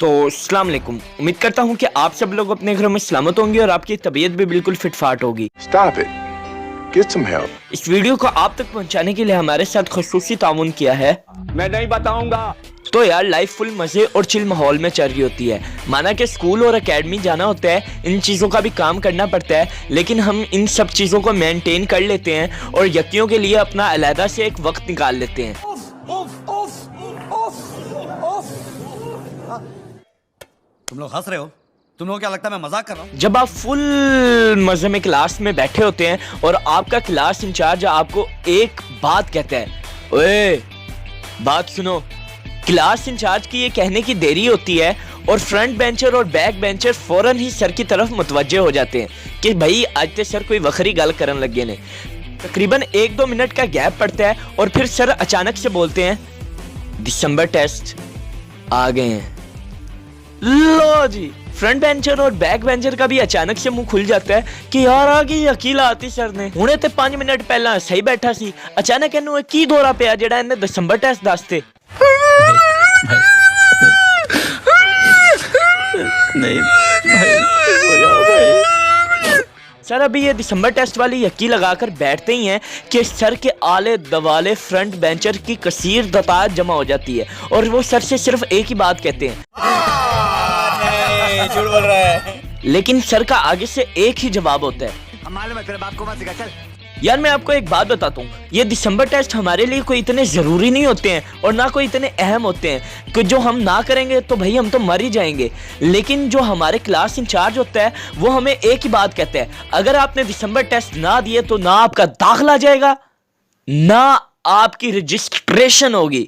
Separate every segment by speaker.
Speaker 1: तो अस्सलाम वालेकुम। उम्मीद करता हूँ कि आप सब लोग अपने घरों में सलामत होंगे और आपकी तबीयत भी बिल्कुल फिटफाट होगी।
Speaker 2: Stop it. Get some help.
Speaker 1: इस वीडियो को आप तक पहुँचाने के लिए हमारे साथ खुसूसी ताउन किया है।
Speaker 3: मैं नहीं बताऊंगा।
Speaker 1: तो यार लाइफ फुल मजे और चिल माहौल में चल रही होती है। माना कि स्कूल और एकेडमी जाना होता है, इन चीज़ों का भी काम करना पड़ता है, लेकिन हम इन सब चीज़ों को मेंटेन कर लेते हैं और यकियों के लिए अपना अलहदा से एक वक्त निकाल लेते हैं।
Speaker 4: तुम लोग हंस रहे हो? तुम लोगों को क्या लगता है मैं मजाक कर रहा हूँ?
Speaker 1: जब आप फुल मजे में क्लास में बैठे होते हैं और आपका क्लास इंचार्ज आपको एक बात कहता है, ओए बात सुनो। क्लास इंचार्ज की ये कहने की देरी होती है और फ्रंट बेंचर और बैक बेंचर फौरन ही सर की तरफ मुतवज्जे हो जाते हैं कि भाई आज तो सर कोई वखरी गल करन लगे ने। तकरीबन 1-2 मिनट का गैप पड़ता है और फिर सर अचानक से बोलते हैं, दिसंबर टेस्ट आ गए हैं। लो जी, फ्रंट बेंचर और बैक बेंचर का भी अचानक से मुंह खुल जाता है कि यार आगे अकील आती सर ने हुणे ते 5 मिनट पहला सही बैठा सी, अचानक इन्हू की दौरा पिया जेड़ा इन्हें दिसंबर टेस्ट दसते। नहीं सर, अभी ये दिसंबर टेस्ट वाली यकी लगाकर बैठते ही हैं कि सर के आले दवाले फ्रंट बेंचर की कसीर तादाद जमा हो जाती है और वो सर से सिर्फ एक ही बात कहते हैं,
Speaker 4: झूठ बोल रहा है।
Speaker 1: लेकिन सर का आगे से एक ही जवाब होता है।
Speaker 4: मालूम है तेरे बाप को मत सिखा, चल।
Speaker 1: यार मैं आपको एक बात बताता हूँ, ये दिसंबर टेस्ट हमारे लिए कोई इतने जरूरी नहीं होते हैं और ना कोई इतने अहम होते हैं कि जो हम ना करेंगे तो भाई हम तो मर ही जाएंगे। लेकिन जो हमारे क्लास इंचार्ज होता है वो हमें एक ही बात कहता है, अगर आपने दिसंबर टेस्ट ना दिए तो ना आपका दाखिला जाएगा ना आपकी रजिस्ट्रेशन होगी,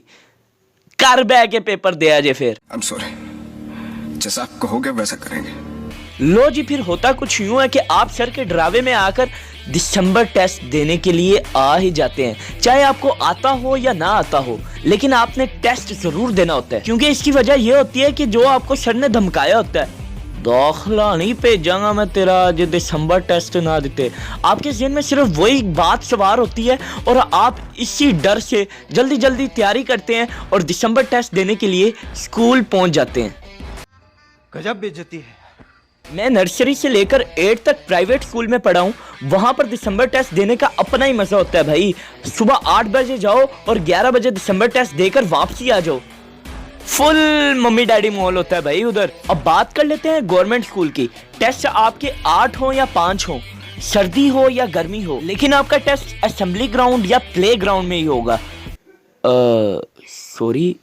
Speaker 1: कर बैग के पेपर दिया जाए। फिर
Speaker 2: I'm sorry. जैसा आप कहोगे वैसा करेंगे।
Speaker 1: लो जी, फिर होता कुछ यूं है कि आप सर के डरावे में आकर दिसंबर टेस्ट देने के लिए आ ही जाते हैं, चाहे आपको आता हो या ना आता हो, लेकिन आपने टेस्ट जरूर देना होता है। क्योंकि इसकी वजह यह होती है कि जो आपको सर ने धमकाया होता है, दाखिला नहीं भेजांगा मैं तेरा जो दिसंबर टेस्ट ना देते, आपके ज़हन में सिर्फ वही बात सवार होती है और आप इसी डर से जल्दी जल्दी तैयारी करते हैं और दिसंबर टेस्ट देने के लिए स्कूल पहुंच जाते हैं।
Speaker 4: गजब बेइज्जती है।
Speaker 1: मैं नर्सरी से लेकर 8 तक प्राइवेट स्कूल में पढ़ा हूँ, वहाँ पर दिसंबर टेस्ट देने का अपना ही मजा होता है भाई। सुबह 8 बजे जाओ और 11 बजे दिसंबर टेस्ट देकर वापसी आ जाओ, फुल मम्मी डैडी माहौल होता है भाई उधर। अब बात कर लेते हैं गवर्नमेंट स्कूल की। टेस्ट आपके 8 हो या 5 हो, सर्दी हो या गर्मी हो, लेकिन आपका टेस्ट असेंबली ग्राउंड या प्ले ग्राउंड में ही होगा। सॉरी,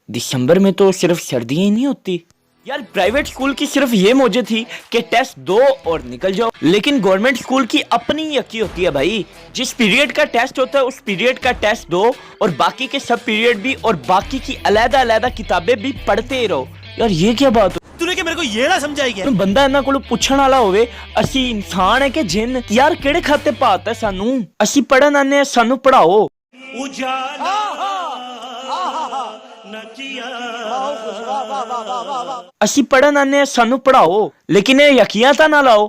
Speaker 1: दिसंबर में तो सिर्फ सर्दियाँ ही नहीं होती। यार प्राइवेट स्कूल की सिर्फ ये मौजे थी कि टेस्ट दो और निकल जाओ, लेकिन गवर्नमेंट स्कूल की अपनी यकी होती है भाई। जिस पीरियड का टेस्ट होता है उस पीरियड का टेस्ट दो और बाकी के सब पीरियड भी और बाकी की अलग-अलग किताबें भी पढ़ते ही रहो। यार ये क्या बात है?
Speaker 4: तूने क्या मेरे को ये ना समझाई क्या?
Speaker 1: बंदा इन्हां कोलों पुछण वाला होवे असी इंसान है कि जिन। यार केड़े खाते पाता सानू, असी पढ़न आने हैं, सानू पढ़ाओ। असी पढ़न आने हैं, सानू पढ़ाओ, लेकिन ये यकियां ता ना लाओ।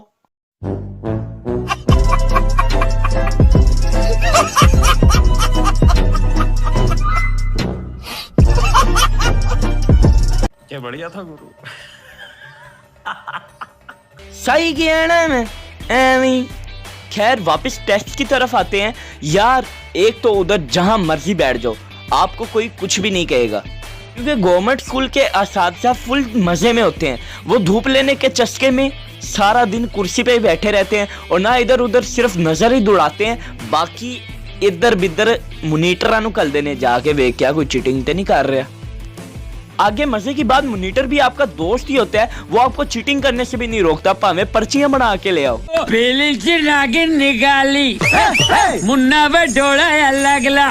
Speaker 3: क्या बढ़िया था गुरु।
Speaker 1: सही कहना में एवी। खैर वापस टेस्ट की तरफ आते हैं। यार एक तो उधर जहां मर्जी बैठ जाओ, आपको कोई कुछ भी नहीं कहेगा, क्योंकि गवर्नमेंट स्कूल के असातिज़ा फुल मजे में होते हैं। वो धूप लेने के चस्के में सारा दिन कुर्सी पे ही बैठे रहते हैं और ना इधर उधर सिर्फ नजर ही दौड़ाते हैं, बाकी इधर बिधर मोनीटरां नूं कल देने जाके वे क्या कोई चीटिंग तो नहीं कर रहा। आगे मजे की बात, मोनीटर भी आपका दोस्त ही होता है, वो आपको चीटिंग करने से भी नहीं रोकता, भावे पर्चियां बना के ले आओ।
Speaker 5: पीली सी नागिन निकाली मुन्ना पे डोला लगला,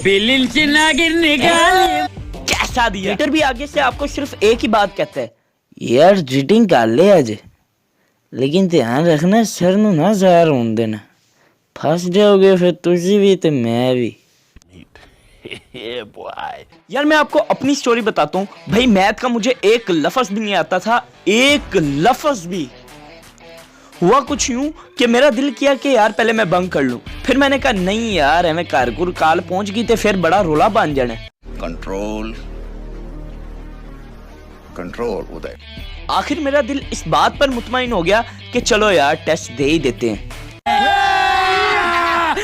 Speaker 5: पीली सी नागिन निकाली।
Speaker 1: कैसा दिया? मोनीटर भी आगे से आपको सिर्फ एक ही बात कहता है, यार चीटिंग कर ले आज, लेकिन ध्यान रखना सर नूं ना ज़ाहिर होने देना, फंस जाओगे फिर तुझी भी तो मैं भी। यार मैं आपको अपनी स्टोरी बताता हूँ भाई। मैथ का मुझे एक लफ्ज भी नहीं आता था, एक लफ्ज भी। हुआ कुछ यूं कि मेरा दिल किया कि यार पहले मैं बंक कर लूं, फिर मैंने कहा नहीं यार मैं कारकुर काल पहुंच गई तो फिर बड़ा रोला बन जाना।
Speaker 2: Control. कंट्रोल उदय।
Speaker 1: आखिर मेरा दिल इस बात पर मुतमईन हो गया कि चलो यार टेस्ट दे ही देते हैं।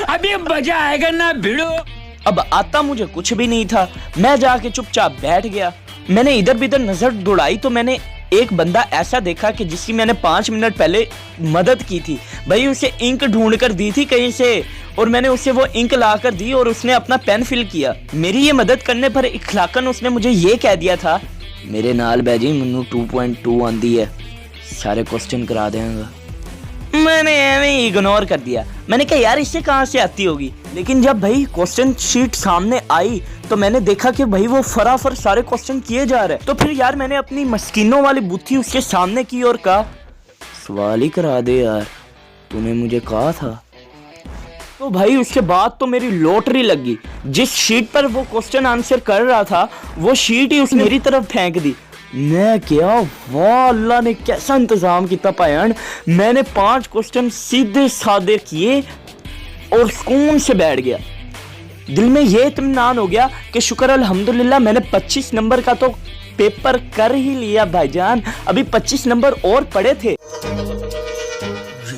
Speaker 5: अभी मजा आएगा ना भिड़ो।
Speaker 1: अब आता मुझे कुछ भी नहीं था, मैं जाके चुपचाप बैठ गया। मैंने इधर भी इधर नजर दौड़ाई तो मैंने एक बंदा ऐसा देखा कि जिसकी मैंने 5 मिनट पहले मदद की थी। भाई उसे इंक ढूंढ कर दी थी कहीं से और मैंने उसे वो इंक ला कर दी और उसने अपना पेन फिल किया। मेरी ये मदद करने पर इखलाकन उसने मुझे ये कह दिया था, मेरे नाल बैजी मनु 2.2 आंदी है, सारे क्वेश्चन करा देंगे। मैंने एवं इग्नोर कर दिया। मैंने कहा यार इससे कहाँ से आती होगी, लेकिन जब भाई क्वेश्चन शीट सामने आई तो मैंने देखा कि भाई वो फटाफट सारे क्वेश्चन किए जा रहे हैं। तो फिर यार मैंने अपनी मस्किनों वाली बुद्धि उसके सामने की और कहा सवाल ही करा दे यार, तूने मुझे कहा था। तो भाई उसके बाद तो मेरी लॉटरी लग गई। जिस शीट पर वो क्वेश्चन आंसर कर रहा था वो शीट ही उसने मेरी तरफ फेंक दी। मैं क्या, वाह अल्लाह ने कैसा इंतजाम किया पायन। मैंने 5 क्वेश्चन सीधे साधे किए और सुकून से बैठ गया। दिल में ये इत्मीनान हो गया कि शुक्र अल्हम्दुलिल्लाह मैंने 25 नंबर का तो पेपर कर ही लिया भाईजान, अभी 25 नंबर और पड़े थे।
Speaker 4: ये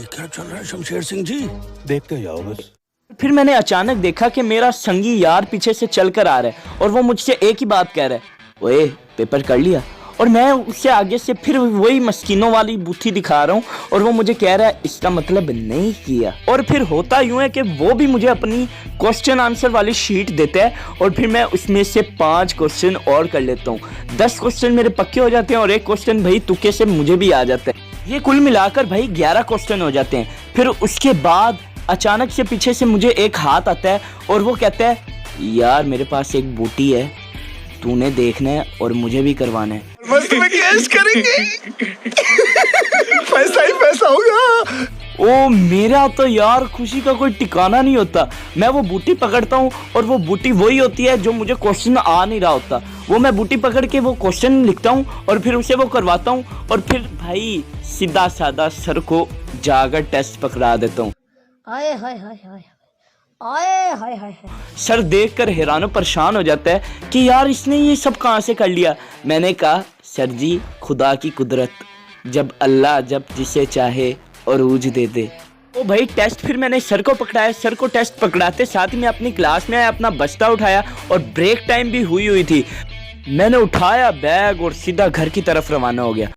Speaker 4: क्या चल रहा है शमशेर सिंह जी, देखते जाओ बस।
Speaker 1: फिर मैंने अचानक देखा कि मेरा संगी यार पीछे से चल कर आ रहा है और वो मुझसे एक ही बात कह रहा है, ओए पेपर कर लिया। और मैं उससे आगे से फिर वही मस्किनों वाली बुद्धि दिखा रहा हूँ और वो मुझे कह रहा है इसका मतलब नहीं किया। और फिर होता यूं है कि वो भी मुझे अपनी क्वेश्चन आंसर वाली शीट देता है और फिर मैं उसमें से 5 क्वेश्चन और कर लेता हूँ। 10 क्वेश्चन मेरे पक्के हो जाते हैं और एक क्वेश्चन भाई तुक्के से मुझे भी आ जाता है। ये कुल मिलाकर भाई 11 क्वेश्चन हो जाते हैं। फिर उसके बाद अचानक से पीछे से मुझे एक हाथ आता है और वो कहता है यार मेरे पास एक बूटी है, तूने देखना है और मुझे भी करवाना है।
Speaker 2: मस्त में कैश करेंगे। पैसा ही पैसा होगा।
Speaker 1: ओ मेरा तो यार खुशी का कोई ठिकाना नहीं होता। मैं वो बूटी पकड़ता हूँ और वो बूटी वही होती है जो मुझे क्वेश्चन आ नहीं रहा होता। वो मैं बूटी पकड़ के वो क्वेश्चन लिखता हूँ और फिर उसे वो करवाता हूँ और फिर भाई सीधा साधा सर को जाकर टेस्ट पकड़ा देता हूँ।
Speaker 6: आए हाय हाय हाय आए हाय हाय।
Speaker 1: सर देखकर हैरान परेशान हो जाता है कि यार इसने ये सब कहाँ से कर लिया। मैंने कहा सर जी खुदा की कुदरत, जब अल्लाह जब जिसे चाहे अरूज दे दे। ओ भाई टेस्ट फिर मैंने सर को पकड़ाया। सर को टेस्ट पकड़ाते साथ ही मैं अपनी क्लास में आया, अपना बस्ता उठाया और ब्रेक टाइम भी हुई थी। मैंने उठाया बैग और सीधा घर की तरफ रवाना हो गया।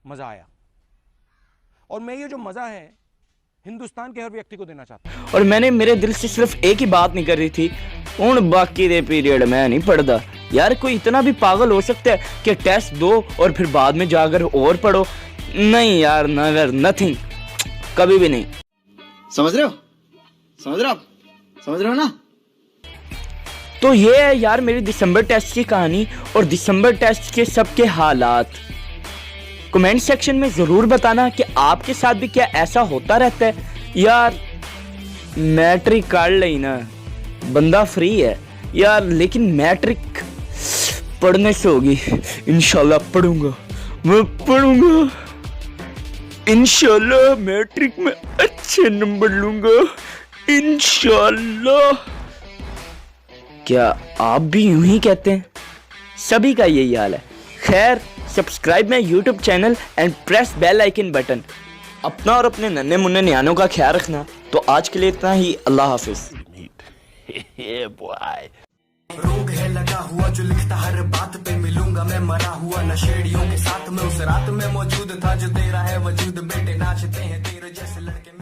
Speaker 7: मजा आया और मैं ये जो मजा है हिंदुस्तान के हर व्यक्ति को देना चाहता हूं।
Speaker 1: और मैंने मेरे दिल से सिर्फ एक ही बात निकल रही थी, उन बाकी दे पीरियड मैं नहीं पढ़ता। यार कोई इतना भी पागल हो सकता है कि टेस्ट दो और फिर बाद में जाकर और पढ़ो? नहीं यार, नेवर, नथिंग, कभी भी नहीं।
Speaker 8: समझ रहे हो? समझ रहे हो आप? समझ रहे हो ना?
Speaker 1: तो ये है यार मेरी दिसंबर टेस्ट की कहानी और दिसंबर टेस्ट के सबके हालात। कमेंट सेक्शन में ज़रूर बताना कि आपके साथ भी क्या ऐसा होता रहता है। यार मैट्रिक कर ली ना, बंदा फ्री है यार, लेकिन मैट्रिक पढ़ने से होगी। इंशाल्लाह पढ़ूंगा, मैं पढ़ूंगा इंशाल्लाह, मैट्रिक में अच्छे नंबर लूंगा इंशाल्लाह। क्या आप भी यूं ही कहते हैं? सभी का यही हाल है। खैर subscribe my YouTube channel and press bell icon button. अपना और अपने नन्हे मुन्ने न्यानों का ख्याल रखना। तो आज के लिए इतना ही, अल्लाह हाफिज।
Speaker 9: रोग है लगा हुआ जो लिखता हर बात पे, मिलूंगा मैं मरा हुआ नशेड़ियों के साथ में, उस रात में मौजूद था जो तेरा है वजूद, बेटे नाचते हैं तेरे जैसे लड़के।